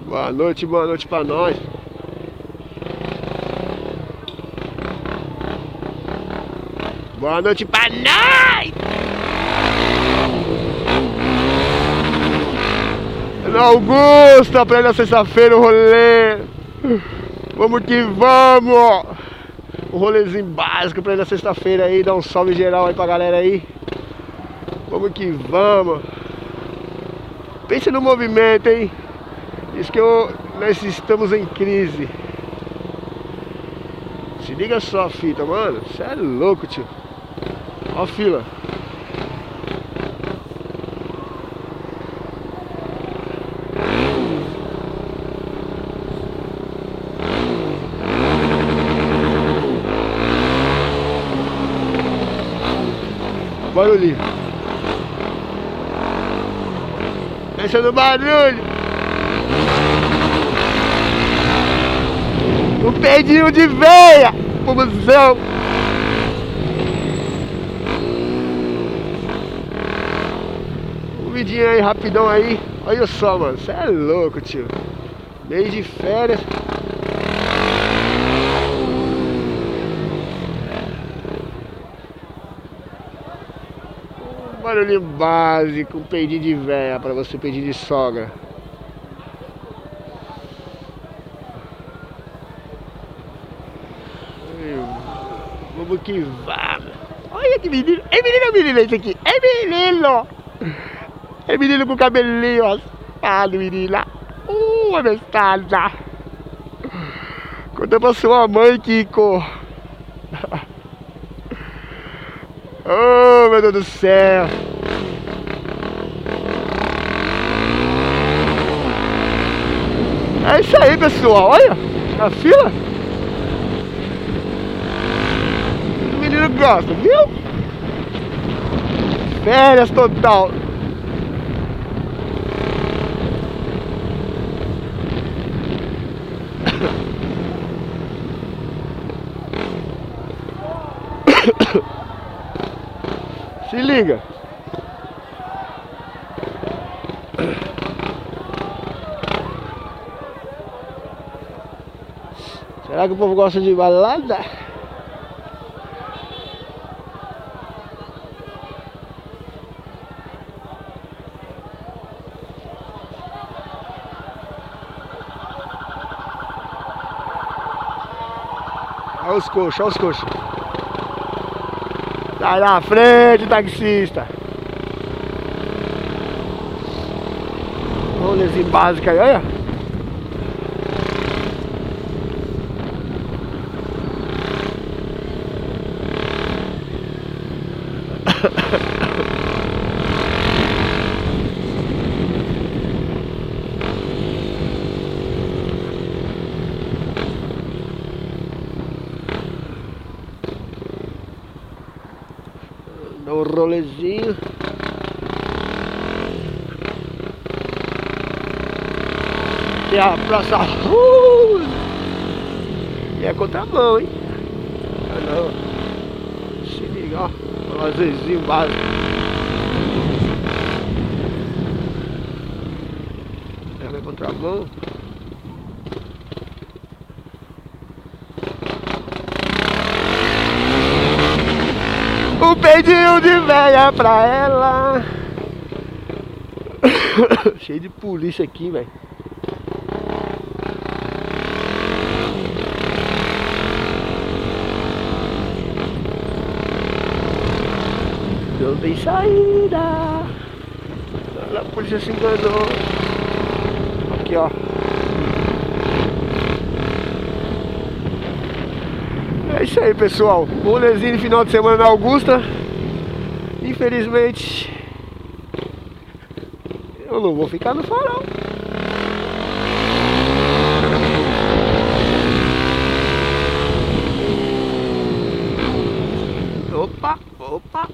Boa noite pra nós. Boa noite pra nós! Ana Augusta, pra ir na sexta-feira o rolê. Vamos que vamos! Um rolezinho básico pra ir na sexta-feira aí, dar um salve geral aí pra galera aí. Vamos que vamos! Pense no movimento, hein? Diz que nós estamos em crise. Se liga só a fita, mano. Você é louco, tio. Ó a fila. Barulhinho. Pensa no barulho. Um pedinho de veia pro museu. Um vidinho aí rapidão aí. Olha só, mano. Você é louco, tio. Mês de férias. Um barulhinho básico. Um pedinho de veia pra você pedir de sogra. Vamos que vamos. Olha que menino. É menino ou menina esse aqui? É menino. É menino com cabelinho raspado, menina. Abestada. Conta pra sua mãe, Kiko. Oh, meu Deus do céu. É isso aí, pessoal. Olha, a fila. O menino gosta, viu? Férias total. Se liga. Será que o povo gosta de balada? Olha os coxos, olha os coxos. Sai na frente, taxista. Rolezinho básico aí, olha. Dá um rolezinho. E a praça. E é contramão, hein? Ah, não. Se liga, ó. Um azulzinho básico. É contramão. Um pedinho de véia pra ela. Cheio de polícia aqui, velho. Não tem saída. A polícia se enganou. Aqui, ó. É isso aí, pessoal. Rolezinho de final de semana na Augusta. Infelizmente, eu não vou ficar no farol. Opa, opa.